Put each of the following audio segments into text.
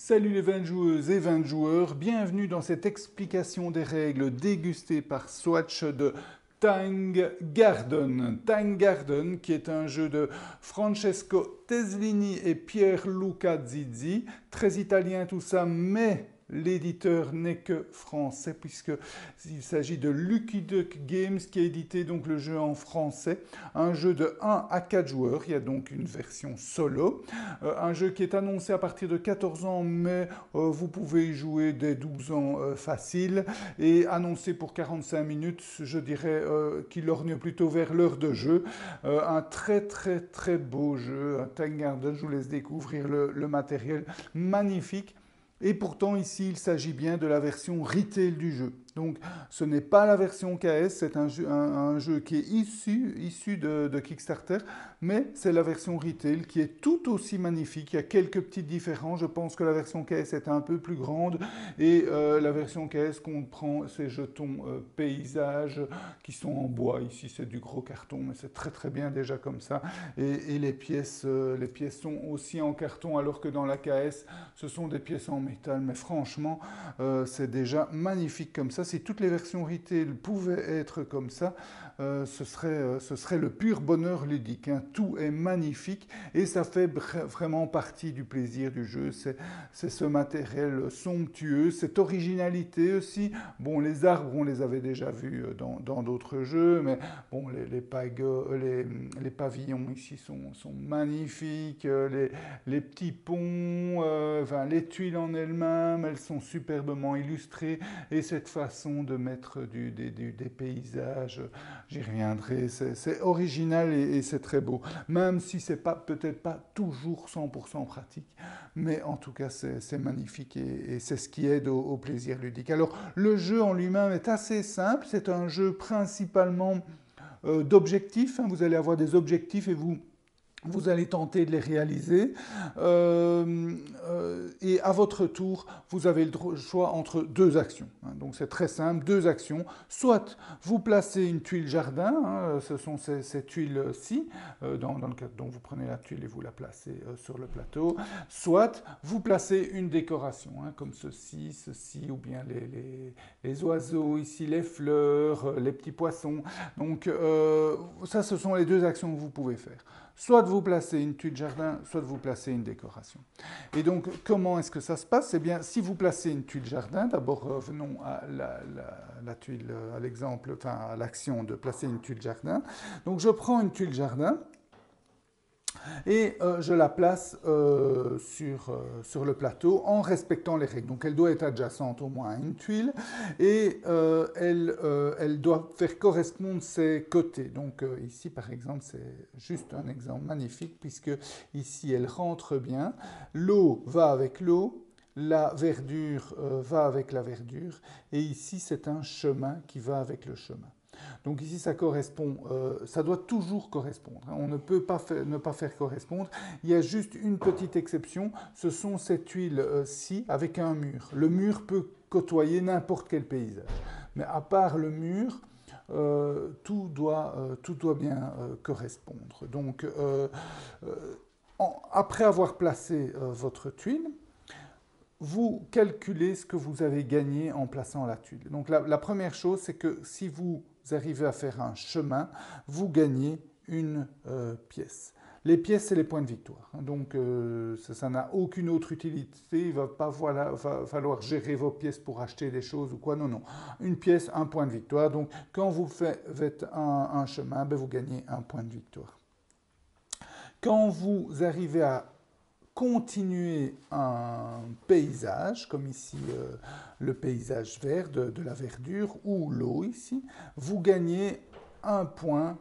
Salut les 20 joueuses et 20 joueurs, bienvenue dans cette explication des règles dégustée par Swatch de Time Garden. Time Garden qui est un jeu de Francesco Teslini et Pierluca Zizzi, très italien tout ça, mais l'éditeur n'est que français puisqu'il s'agit de Lucky Duck Games qui a édité donc le jeu en français. Un jeu de 1 à 4 joueurs, il y a donc une version solo. Un jeu qui est annoncé à partir de 14 ans, mais vous pouvez y jouer dès 12 ans facile. Et annoncé pour 45 minutes, je dirais qu'il lorgne plutôt vers l'heure de jeu. Un très beau jeu, un Time Garden, je vous laisse découvrir le matériel magnifique. Et pourtant, ici, il s'agit bien de la version retail du jeu. Donc, ce n'est pas la version KS, c'est un jeu qui est issu de Kickstarter, mais c'est la version retail qui est tout aussi magnifique. Il y a quelques petites différences. Je pense que la version KS est un peu plus grande et la version KS comprend ces jetons paysages qui sont en bois. Ici, c'est du gros carton, mais c'est très bien déjà comme ça. Et les pièces sont aussi en carton, alors que dans la KS, ce sont des pièces en métal. Mais franchement, c'est déjà magnifique comme ça. Si toutes les versions retail pouvaient être comme ça, ce serait le pur bonheur ludique. Hein. Tout est magnifique et ça fait vraiment partie du plaisir du jeu. C'est ce matériel somptueux, cette originalité aussi. Bon, les arbres, on les avait déjà vus dans d'autres jeux, mais bon, les pavillons ici sont magnifiques. Les petits ponts, enfin, les tuiles en elles-mêmes, elles sont superbement illustrées. Et cette façon de mettre des paysages, j'y reviendrai, c'est original et c'est très beau. Même si c'est peut-être pas toujours 100% pratique, mais en tout cas c'est magnifique et c'est ce qui aide au plaisir ludique. Alors le jeu en lui-même est assez simple, c'est un jeu principalement d'objectifs, hein. Vous allez avoir des objectifs et vous allez tenter de les réaliser et à votre tour, vous avez le choix entre deux actions. Hein. Donc c'est très simple, deux actions. Soit vous placez une tuile jardin, hein, ce sont ces tuiles-ci, dont vous prenez la tuile et vous la placez sur le plateau. Soit vous placez une décoration, hein, comme ceci, ou bien les oiseaux, ici les fleurs, les petits poissons. Donc ça, ce sont les deux actions que vous pouvez faire. Soit vous placez une tuile jardin, soit vous placez une décoration. Et donc, comment est-ce que ça se passe? Eh bien, si vous placez une tuile jardin, d'abord revenons à la tuile, à l'exemple, enfin à l'action de placer une tuile jardin. Donc, je prends une tuile jardin et je la place sur le plateau en respectant les règles. Donc elle doit être adjacente au moins à une tuile et elle doit faire correspondre ses côtés. Donc ici par exemple c'est juste un exemple magnifique puisque ici elle rentre bien, l'eau va avec l'eau, la verdure va avec la verdure et ici c'est un chemin qui va avec le chemin. Donc ici, ça correspond, ça doit toujours correspondre. Hein. On ne peut pas ne pas faire correspondre. Il y a juste une petite exception, ce sont ces tuiles-ci avec un mur. Le mur peut côtoyer n'importe quel paysage. Mais à part le mur, tout doit bien correspondre. Donc, après avoir placé votre tuile, vous calculez ce que vous avez gagné en plaçant la tuile. Donc la première chose, c'est que si vous arrivez à faire un chemin, vous gagnez une pièce. Les pièces, c'est les points de victoire. Donc ça n'a aucune autre utilité. Il ne va pas falloir gérer vos pièces pour acheter des choses ou quoi. Non. Une pièce, un point de victoire. Donc quand vous faites un chemin, ben, vous gagnez un point de victoire. Quand vous arrivez à continuer un paysage, comme ici le paysage vert de la verdure ou l'eau ici, vous gagnez un point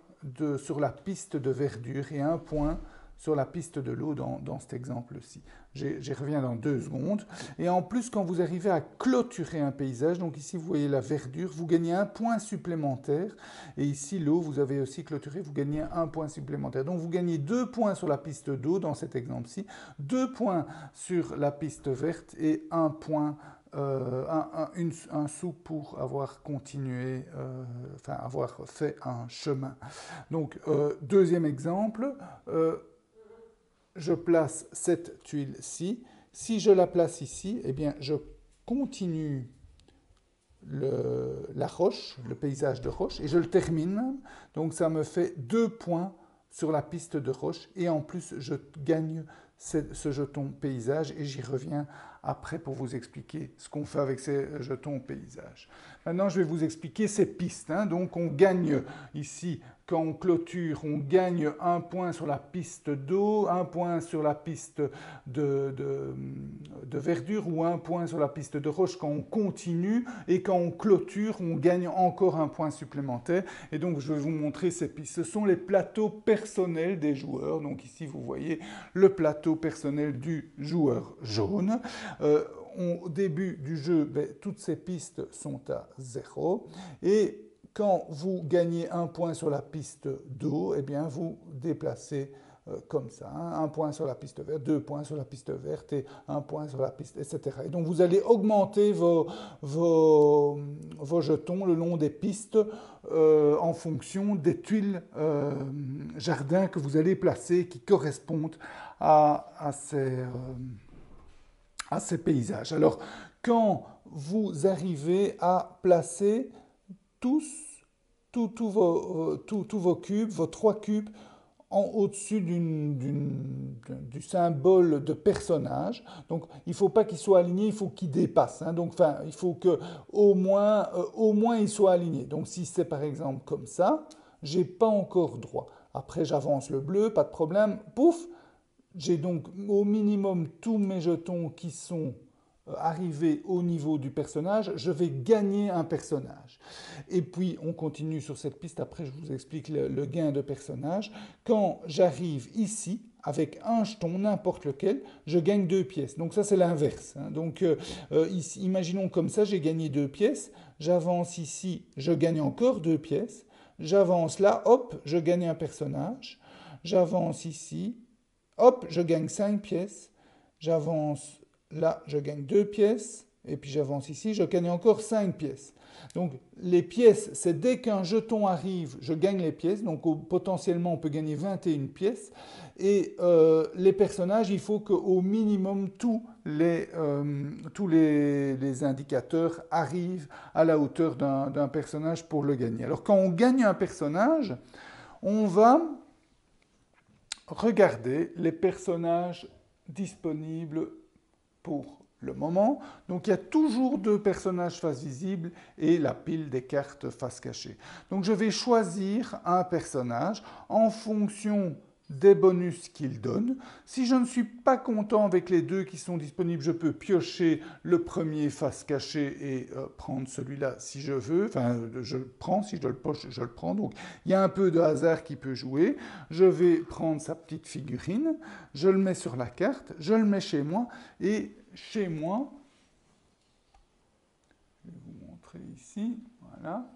sur la piste de verdure et un point sur la piste de l'eau dans cet exemple-ci. J'y reviens dans 2 secondes. Et en plus, quand vous arrivez à clôturer un paysage, donc ici vous voyez la verdure, vous gagnez un point supplémentaire. Et ici l'eau, vous avez aussi clôturé, vous gagnez un point supplémentaire. Donc vous gagnez 2 points sur la piste d'eau dans cet exemple-ci, 2 points sur la piste verte et un point un sou pour avoir continué, enfin avoir fait un chemin. Donc, deuxième exemple, je place cette tuile-ci Si je la place ici, eh bien, je continue la roche, le paysage de roche, et je le termine. Donc ça me fait 2 points sur la piste de roche, et en plus je gagne ce jeton paysage, et j'y reviens après pour vous expliquer ce qu'on fait avec ces jetons paysage. Maintenant, je vais vous expliquer ces pistes. Donc on gagne ici, quand on clôture, on gagne 1 point sur la piste d'eau, 1 point sur la piste de verdure ou 1 point sur la piste de roche quand on continue, et quand on clôture, on gagne encore 1 point supplémentaire. Et donc je vais vous montrer ces pistes. Ce sont les plateaux personnels des joueurs. Donc ici, vous voyez le plateau personnel du joueur jaune. Au début du jeu, toutes ces pistes sont à 0. Et quand vous gagnez 1 point sur la piste d'eau, eh bien vous déplacez comme ça. 1 point sur la piste verte, 2 points sur la piste verte et 1 point sur la piste, etc. Et donc vous allez augmenter vos jetons le long des pistes en fonction des tuiles jardin que vous allez placer qui correspondent à ces paysages. Alors, quand vous arrivez à placer tous vos cubes, vos 3 cubes, au-dessus du symbole de personnage. Donc, il ne faut pas qu'il soit aligné, il faut qu'il dépasse. Donc, il faut qu'au moins il soit aligné. Donc, si c'est par exemple comme ça, je n'ai pas encore droit. Après, j'avance le bleu, pas de problème. Pouf! J'ai donc au minimum tous mes jetons qui sont arrivés au niveau du personnage. Je vais gagner un personnage. Et puis, on continue sur cette piste. Après, je vous explique le gain de personnage. Quand j'arrive ici, avec un jeton, n'importe lequel, je gagne 2 pièces. Donc ça, c'est l'inverse. Donc, ici, imaginons comme ça, j'ai gagné 2 pièces. J'avance ici, je gagne encore 2 pièces. J'avance là, hop, je gagne un personnage. J'avance ici. Hop, je gagne 5 pièces, j'avance là, je gagne 2 pièces, et puis j'avance ici, je gagne encore 5 pièces. Donc les pièces, c'est dès qu'un jeton arrive, je gagne les pièces, donc potentiellement on peut gagner 21 pièces, et les personnages, il faut qu'au minimum tous les indicateurs arrivent à la hauteur d'un personnage pour le gagner. Alors quand on gagne un personnage, on va regardez les personnages disponibles pour le moment. Donc il y a toujours 2 personnages face visible et la pile des cartes face cachée. Donc je vais choisir un personnage en fonction des bonus qu'il donne. Si je ne suis pas content avec les 2 qui sont disponibles, je peux piocher le premier face cachée et prendre celui-là si je veux. Enfin, je le prends, si je le poche, je le prends. Donc, il y a un peu de hasard qui peut jouer. Je vais prendre sa petite figurine, je le mets sur la carte, je le mets chez moi, et chez moi, je vais vous montrer ici, voilà.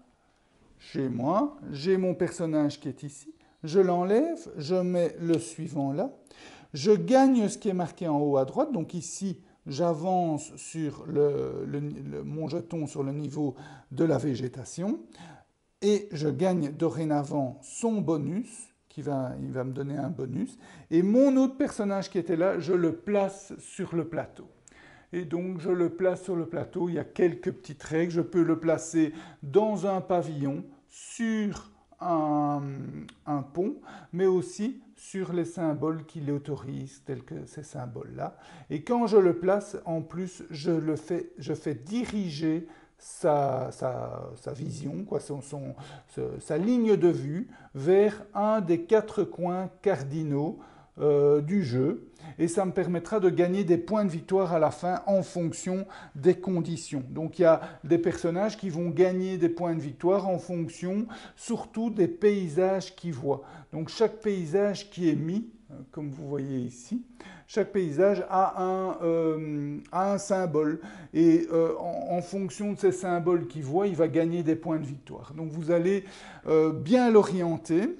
Chez moi, j'ai mon personnage qui est ici. Je l'enlève, je mets le suivant là. Je gagne ce qui est marqué en haut à droite. Donc ici, j'avance sur mon jeton sur le niveau de la végétation. Et je gagne dorénavant son bonus, il va me donner un bonus. Et mon autre personnage qui était là, je le place sur le plateau. Et donc, je le place sur le plateau. Il y a quelques petites règles. Je peux le placer dans un pavillon, sur un pont, mais aussi sur les symboles qui l'autorisent, tels que ces symboles-là. Et quand je le place, en plus, je fais diriger sa vision, sa ligne de vue, vers un des 4 coins cardinaux du jeu, et ça me permettra de gagner des points de victoire à la fin en fonction des conditions. Donc il y a des personnages qui vont gagner des points de victoire en fonction surtout des paysages qu'ils voient. Donc chaque paysage qui est mis, comme vous voyez ici, chaque paysage a un symbole, et en fonction de ces symboles qu'il voit, il va gagner des points de victoire. Donc vous allez bien l'orienter.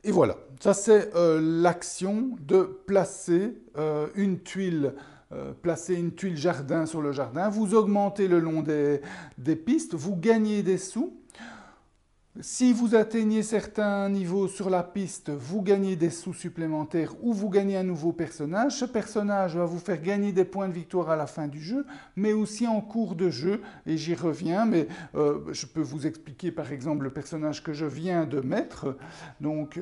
Et voilà, ça c'est l'action de placer une tuile jardin sur le jardin. Vous augmentez le long des pistes, vous gagnez des sous. Si vous atteignez certains niveaux sur la piste, vous gagnez des sous supplémentaires ou vous gagnez un nouveau personnage. Ce personnage va vous faire gagner des points de victoire à la fin du jeu, mais aussi en cours de jeu, et j'y reviens, mais je peux vous expliquer par exemple le personnage que je viens de mettre. Donc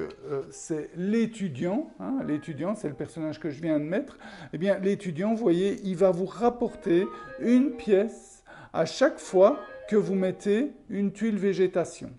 c'est l'étudiant, hein, l'étudiant c'est le personnage que je viens de mettre. Eh bien l'étudiant, vous voyez, il va vous rapporter une pièce à chaque fois que vous mettez une tuile végétation.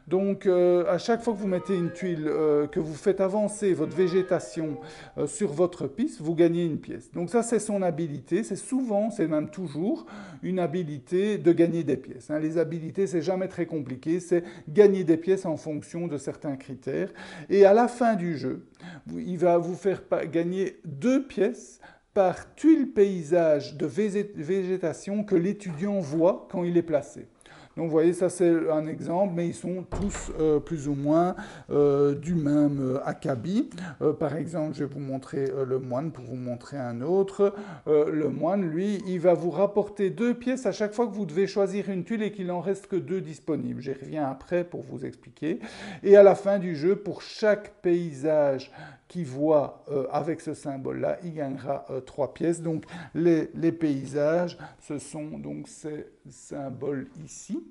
Donc, à chaque fois que vous mettez une tuile, que vous faites avancer votre végétation sur votre piste, vous gagnez une pièce. Donc ça, c'est son habilité. C'est souvent, c'est même toujours, une habilité de gagner des pièces. Hein. Les habilités, c'est jamais très compliqué. C'est gagner des pièces en fonction de certains critères. Et à la fin du jeu, il va vous faire gagner 2 pièces par tuile paysage de végétation que l'étudiant voit quand il est placé. Donc vous voyez, ça c'est un exemple, mais ils sont tous plus ou moins du même acabit. Par exemple, je vais vous montrer le moine pour vous montrer un autre. Le moine, lui, il va vous rapporter 2 pièces à chaque fois que vous devez choisir une tuile et qu'il n'en reste que 2 disponibles. J'y reviens après pour vous expliquer. Et à la fin du jeu, pour chaque paysage qui voit avec ce symbole-là, il gagnera 3 pièces. Donc les paysages, ce sont donc ces symboles ici,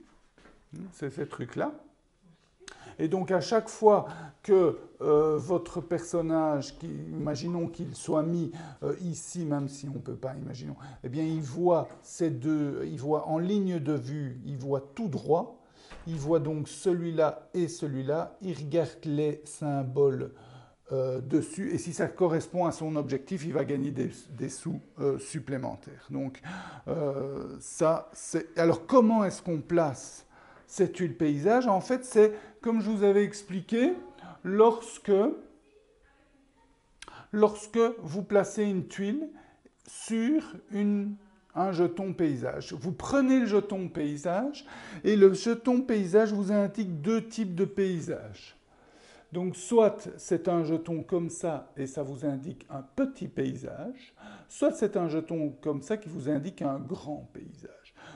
c'est ces trucs-là. Et donc à chaque fois que votre personnage, imaginons qu'il soit mis ici, même si on ne peut pas, imaginons, eh bien il voit ces deux, il voit en ligne de vue, il voit tout droit, il voit donc celui-là et celui-là, il regarde les symboles dessus, et si ça correspond à son objectif, il va gagner des sous supplémentaires. Donc ça, c'est... Alors comment est-ce qu'on place cette tuile paysage? En fait, c'est, comme je vous avais expliqué, lorsque vous placez une tuile sur un jeton paysage. Vous prenez le jeton paysage, et le jeton paysage vous indique 2 types de paysages. Donc, soit c'est un jeton comme ça et ça vous indique un petit paysage, soit c'est un jeton comme ça qui vous indique un grand paysage.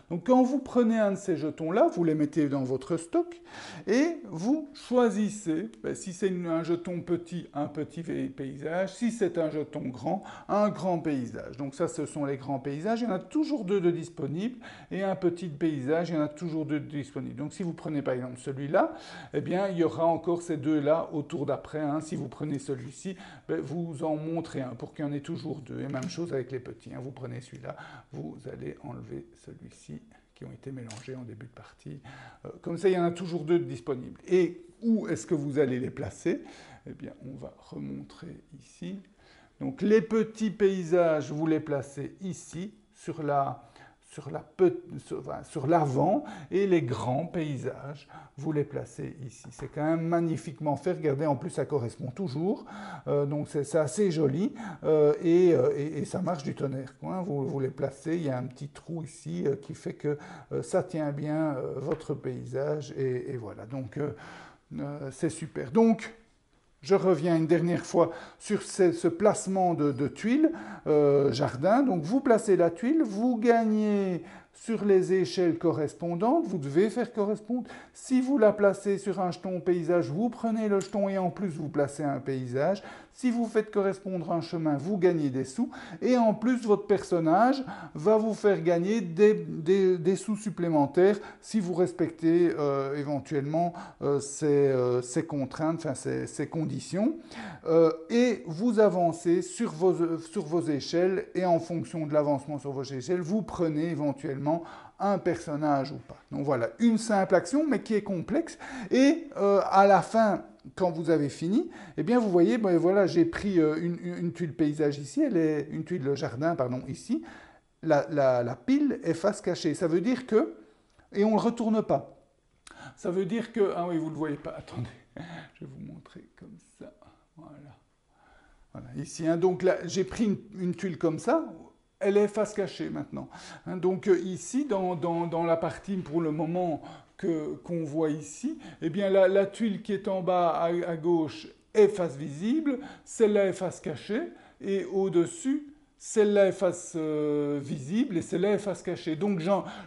Donc, quand vous prenez un de ces jetons-là, vous les mettez dans votre stock et vous choisissez, si c'est un jeton petit, un petit paysage, si c'est un jeton grand, un grand paysage. Donc ça, ce sont les grands paysages. Il y en a toujours 2 de disponibles et un petit paysage, il y en a toujours 2 de disponibles. Donc si vous prenez par exemple celui-là, eh bien, il y aura encore ces 2-là au tour d'après. Hein. Si vous prenez celui-ci, vous en montrez un pour qu'il y en ait toujours 2. Et même chose avec les petits. Hein. Vous prenez celui-là, vous allez enlever celui-ci qui ont été mélangés en début de partie. Comme ça, il y en a toujours 2 disponibles. Et où est-ce que vous allez les placer? Eh bien, on va remontrer ici. Donc, les petits paysages, vous les placez ici, sur l'avant, et les grands paysages, vous les placez ici. C'est quand même magnifiquement fait. Regardez, en plus, ça correspond toujours. Donc, c'est assez joli. Et ça marche du tonnerre, quoi, hein. Vous les placez. Il y a un petit trou ici qui fait que ça tient bien votre paysage. Et voilà. Donc, c'est super. Donc, je reviens une dernière fois sur ce placement de tuiles jardin. Donc vous placez la tuile, vous gagnez sur les échelles correspondantes, vous devez faire correspondre. Si vous la placez sur un jeton paysage, vous prenez le jeton et en plus vous placez un paysage. Si vous faites correspondre un chemin, vous gagnez des sous. Et en plus, votre personnage va vous faire gagner des sous supplémentaires si vous respectez éventuellement ces contraintes, enfin ces conditions. Et vous avancez sur vos échelles et en fonction de l'avancement sur vos échelles, vous prenez éventuellement un personnage ou pas. Donc voilà, une simple action, mais qui est complexe. Et à la fin, quand vous avez fini, eh bien vous voyez, ben voilà, j'ai pris une tuile paysage ici, elle est une tuile jardin, pardon, ici. La pile est face cachée. Ça veut dire que, et on ne le retourne pas. Ça veut dire que, ah oui, vous ne le voyez pas, attendez, je vais vous montrer comme ça. Voilà. Voilà, ici, hein, donc là, j'ai pris une tuile comme ça. Elle est face cachée maintenant. Hein, donc ici, dans la partie pour le moment qu'on voit ici, eh bien la tuile qui est en bas à gauche est face visible, celle-là est face cachée, et au-dessus, celle-là est face visible et celle-là est face cachée. Donc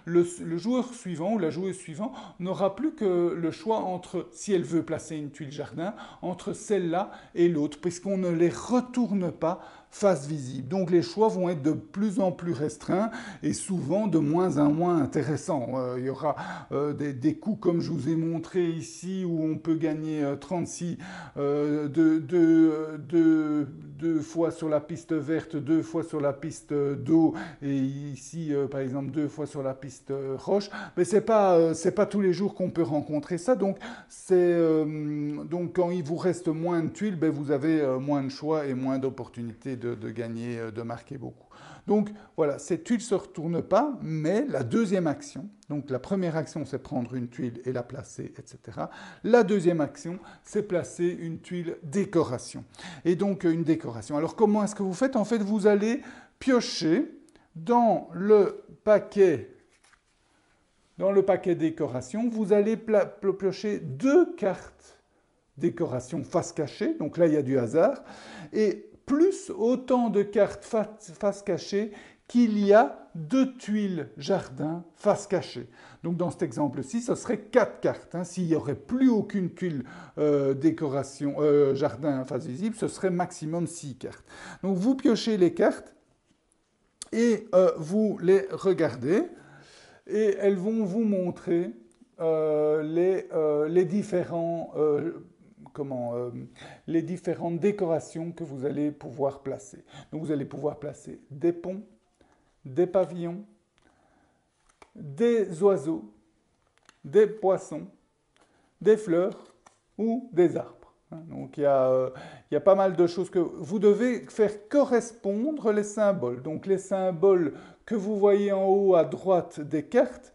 le joueur suivant ou la joueuse suivante n'aura plus que le choix entre, si elle veut placer une tuile jardin, entre celle-là et l'autre, puisqu'on ne les retourne pas face visible. Donc les choix vont être de plus en plus restreints et souvent de moins en moins intéressants. Il y aura des coups comme je vous ai montré ici où on peut gagner 36 deux fois sur la piste verte, 2 fois sur la piste d'eau et ici par exemple 2 fois sur la piste roche. Mais c'est pas tous les jours qu'on peut rencontrer ça. Donc donc quand il vous reste moins de tuiles, ben, vous avez moins de choix et moins d'opportunités de gagner, de marquer beaucoup. Donc voilà, cette tuile ne se retourne pas, mais la deuxième action, donc la première action c'est prendre une tuile et la placer, etc. La deuxième action c'est placer une tuile décoration. Et donc une décoration. Alors comment est-ce que vous faites? En fait, vous allez piocher dans le paquet décoration, vous allez piocher 2 cartes décoration face cachée, donc là il y a du hasard, et plus autant de cartes face cachée qu'il y a de tuiles jardin face cachée. Donc dans cet exemple-ci, ce serait 4 cartes. Hein. S'il n'y aurait plus aucune tuile décoration jardin face visible, ce serait maximum 6 cartes. Donc vous piochez les cartes et vous les regardez et elles vont vous montrer les différentes décorations que vous allez pouvoir placer. Donc vous allez pouvoir placer des ponts, des pavillons, des oiseaux, des poissons, des fleurs ou des arbres. Donc il y a pas mal de choses que vous devez faire correspondre les symboles. Donc les symboles que vous voyez en haut à droite des cartes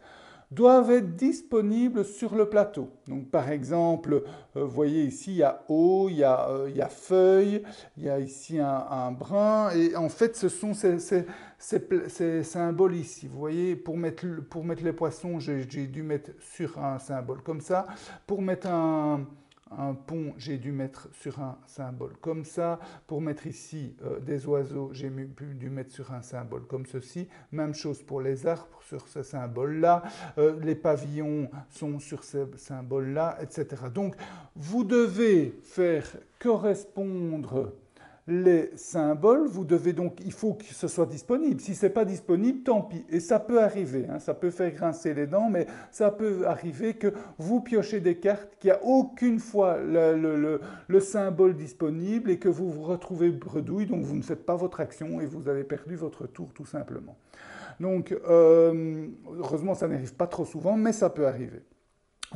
doivent être disponibles sur le plateau. Donc, par exemple, vous voyez ici, il y a eau, il y a feuille, il y a ici un brin, et en fait, ce sont ces symboles ici. Vous voyez, pour mettre les poissons, j'ai dû mettre sur un symbole comme ça. Pour mettre un pont, j'ai dû mettre sur un symbole comme ça. Pour mettre ici des oiseaux, j'ai dû mettre sur un symbole comme ceci. Même chose pour les arbres, sur ce symbole-là. Les pavillons sont sur ce symbole-là, etc. Donc, vous devez faire correspondre les symboles, il faut que ce soit disponible. Si ce n'est pas disponible, tant pis. Et ça peut arriver, hein, ça peut faire grincer les dents, mais ça peut arriver que vous piochez des cartes, qu'il n'y a aucune fois le symbole disponible et que vous vous retrouvez bredouille, donc vous ne faites pas votre action et vous avez perdu votre tour tout simplement. Donc, heureusement, ça n'arrive pas trop souvent, mais ça peut arriver.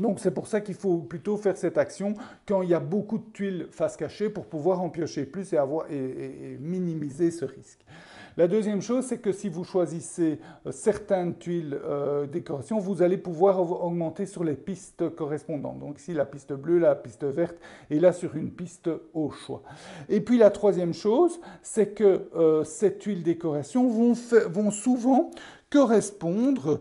Donc c'est pour ça qu'il faut plutôt faire cette action quand il y a beaucoup de tuiles face cachée pour pouvoir en piocher plus et minimiser ce risque. La deuxième chose, c'est que si vous choisissez certaines tuiles décoration, vous allez pouvoir augmenter sur les pistes correspondantes. Donc ici, la piste bleue, la piste verte, et là sur une piste au choix. Et puis la troisième chose, c'est que ces tuiles décoration vont souvent correspondre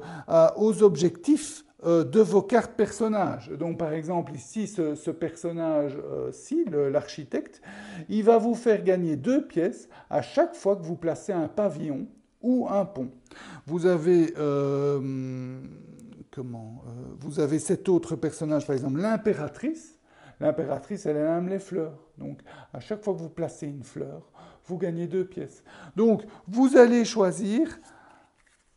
aux objectifs de vos cartes personnages. Donc par exemple ici, ce personnage-ci, l'architecte, il va vous faire gagner 2 pièces à chaque fois que vous placez un pavillon ou un pont. Vous avez, vous avez cet autre personnage, par exemple l'impératrice. L'impératrice, elle aime les fleurs. Donc à chaque fois que vous placez une fleur, vous gagnez 2 pièces. Donc vous allez choisir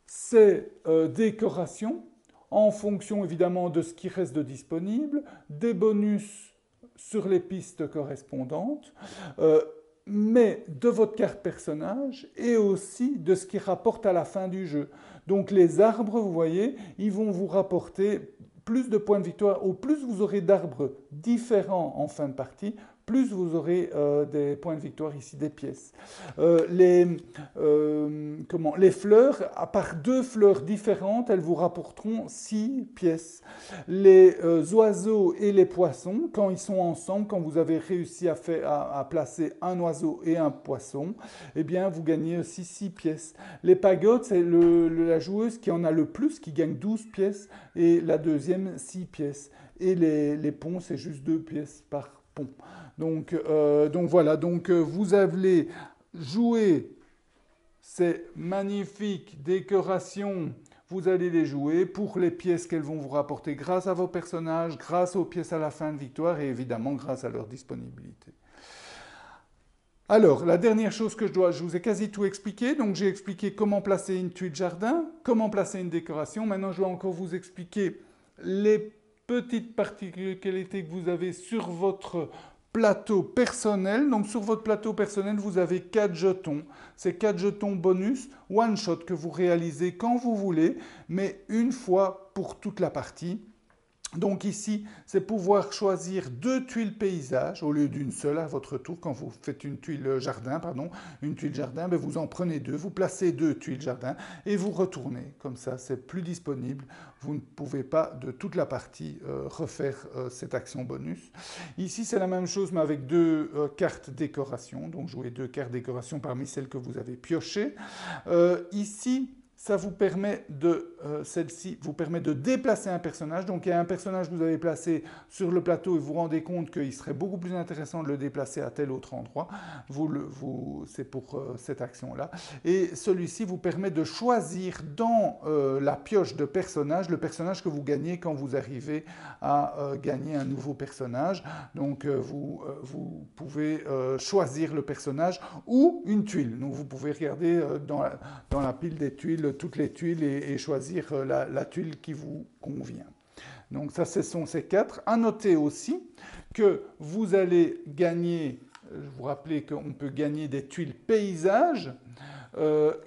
ces décorations en fonction évidemment de ce qui reste de disponible, des bonus sur les pistes correspondantes, mais de votre carte personnage et aussi de ce qui rapporte à la fin du jeu. Donc les arbres, vous voyez, ils vont vous rapporter plus de points de victoire. Au plus vous aurez d'arbres différents en fin de partie, plus vous aurez des points de victoire ici, des pièces. Les fleurs, à part 2 fleurs différentes, elles vous rapporteront 6 pièces. Les oiseaux et les poissons, quand ils sont ensemble, quand vous avez réussi à placer un oiseau et un poisson, eh bien, vous gagnez aussi 6 pièces. Les pagodes, c'est la joueuse qui en a le plus, qui gagne 12 pièces, et la deuxième, 6 pièces. Et les ponts, c'est juste 2 pièces par pont. Donc voilà, vous allez jouer c'est magnifique, décoration. Vous allez les jouer pour les pièces qu'elles vont vous rapporter grâce à vos personnages, grâce aux pièces à la fin de victoire et évidemment grâce à leur disponibilité. Alors, la dernière chose que je vous ai quasi tout expliqué. Donc, j'ai expliqué comment placer une tuile jardin, comment placer une décoration. Maintenant, je dois encore vous expliquer les petites particularités que vous avez sur votre plateau personnel. Donc, sur votre plateau personnel, vous avez 4 jetons. Ces 4 jetons bonus, one shot, que vous réalisez quand vous voulez, mais une fois pour toute la partie. Donc ici, c'est pouvoir choisir 2 tuiles paysage au lieu d'une seule à votre tour. Quand vous faites une tuile jardin, ben vous en prenez 2, vous placez 2 tuiles jardin et vous retournez. Comme ça, c'est plus disponible. Vous ne pouvez pas de toute la partie refaire cette action bonus. Ici, c'est la même chose, mais avec 2 cartes décoration. Donc jouez 2 cartes décoration parmi celles que vous avez piochées. Ici, ça vous permet celle-ci vous permet de déplacer un personnage. Donc il y a un personnage que vous avez placé sur le plateau et vous vous rendez compte qu'il serait beaucoup plus intéressant de le déplacer à tel autre endroit. C'est pour cette action-là. Et celui-ci vous permet de choisir dans la pioche de personnage le personnage que vous gagnez quand vous arrivez à gagner un nouveau personnage. Donc vous pouvez choisir le personnage ou une tuile. Donc vous pouvez regarder dans la pile des tuiles, toutes les tuiles et choisir la tuile qui vous convient. Donc ça, ce sont ces 4. À noter aussi que vous allez gagner, vous rappelez qu'on peut gagner des tuiles paysages.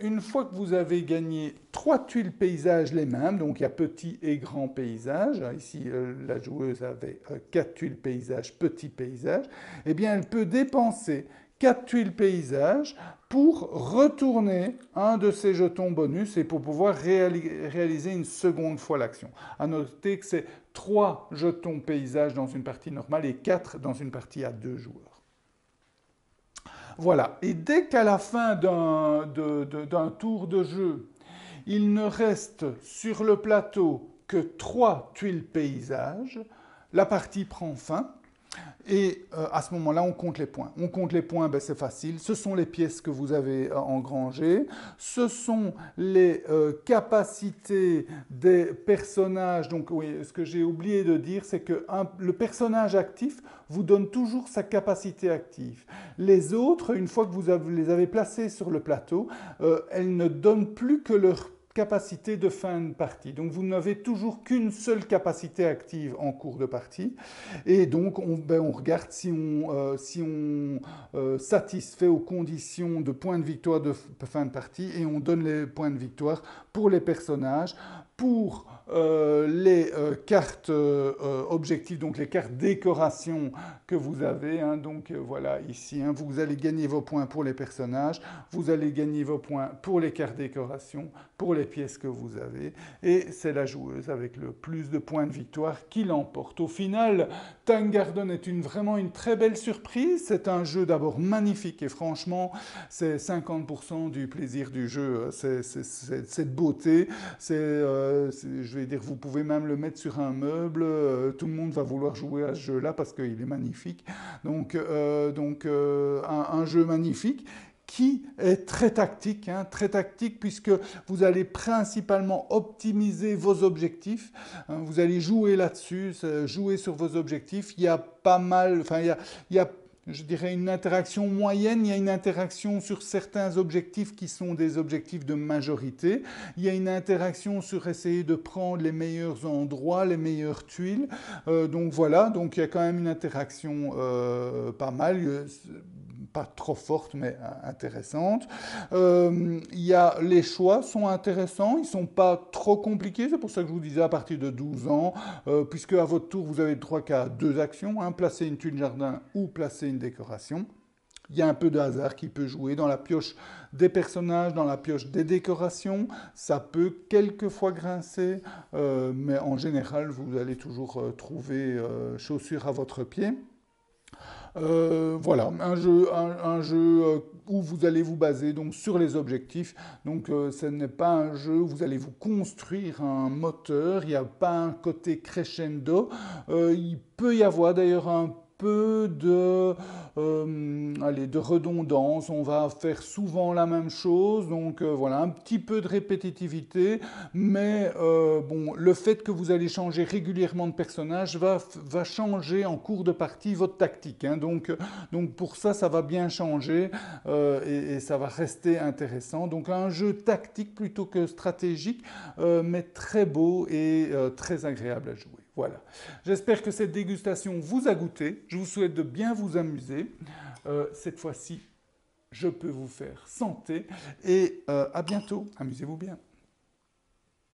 Une fois que vous avez gagné 3 tuiles paysages les mêmes, donc il y a petit et grand paysage, ici la joueuse avait 4 tuiles paysages, petit paysage, eh bien elle peut dépenser 4 tuiles paysages pour retourner un de ces jetons bonus et pour pouvoir réaliser une seconde fois l'action. À noter que c'est 3 jetons paysages dans une partie normale et 4 dans une partie à 2 joueurs. Voilà, et dès qu'à la fin d'un tour de jeu, il ne reste sur le plateau que 3 tuiles paysages, la partie prend fin. Et à ce moment-là, on compte les points. On compte les points, ben, c'est facile. Ce sont les pièces que vous avez engrangées. Ce sont les capacités des personnages. Donc, oui, ce que j'ai oublié de dire, c'est que le personnage actif vous donne toujours sa capacité active. Les autres, une fois que vous les avez placés sur le plateau, elles ne donnent plus que leur capacité de fin de partie. Donc vous n'avez toujours qu'une seule capacité active en cours de partie. Et donc on regarde si on satisfait aux conditions de points de victoire de fin de partie et on donne les points de victoire pour les personnages, pour les cartes objectifs, donc les cartes décoration que vous avez. Hein, donc voilà, ici, hein, vous allez gagner vos points pour les personnages, vous allez gagner vos points pour les cartes décoration, pour les pièces que vous avez. Et c'est la joueuse avec le plus de points de victoire qui l'emporte. Au final, Time Garden est vraiment une très belle surprise. C'est un jeu d'abord magnifique et franchement, c'est 50% du plaisir du jeu. C'est cette beauté. Je vais dire, vous pouvez même le mettre sur un meuble. Tout le monde va vouloir jouer à ce jeu-là parce qu'il est magnifique. Donc un jeu magnifique qui est très tactique puisque vous allez principalement optimiser vos objectifs. Vous allez jouer là-dessus, jouer sur vos objectifs. Il y a pas mal, enfin il y a je dirais une interaction moyenne, il y a une interaction sur certains objectifs qui sont des objectifs de majorité, il y a une interaction sur essayer de prendre les meilleurs endroits, les meilleures tuiles, donc voilà, donc il y a quand même une interaction pas mal, pas trop forte mais intéressante. Les choix sont intéressants, ils ne sont pas trop compliqués, c'est pour ça que je vous disais à partir de 12 ans, puisque à votre tour vous avez le droit qu'à 2 actions, hein, placer une tuile jardin ou placer une décoration. Il y a un peu de hasard qui peut jouer dans la pioche des personnages, dans la pioche des décorations. Ça peut quelquefois grincer, mais en général, vous allez toujours trouver chaussures à votre pied. Voilà, un jeu où vous allez vous baser donc, sur les objectifs. Donc ce n'est pas un jeu où vous allez vous construire un moteur, il n'y a pas un côté crescendo. Il peut y avoir d'ailleurs un peu de, de redondance, on va faire souvent la même chose, donc voilà, un petit peu de répétitivité, mais bon, le fait que vous allez changer régulièrement de personnage va changer en cours de partie votre tactique, hein, donc pour ça, ça va bien changer et ça va rester intéressant. Donc un jeu tactique plutôt que stratégique, mais très beau et très agréable à jouer. Voilà. J'espère que cette dégustation vous a goûté. Je vous souhaite de bien vous amuser. Cette fois-ci, je peux vous faire santé et à bientôt. Amusez-vous bien.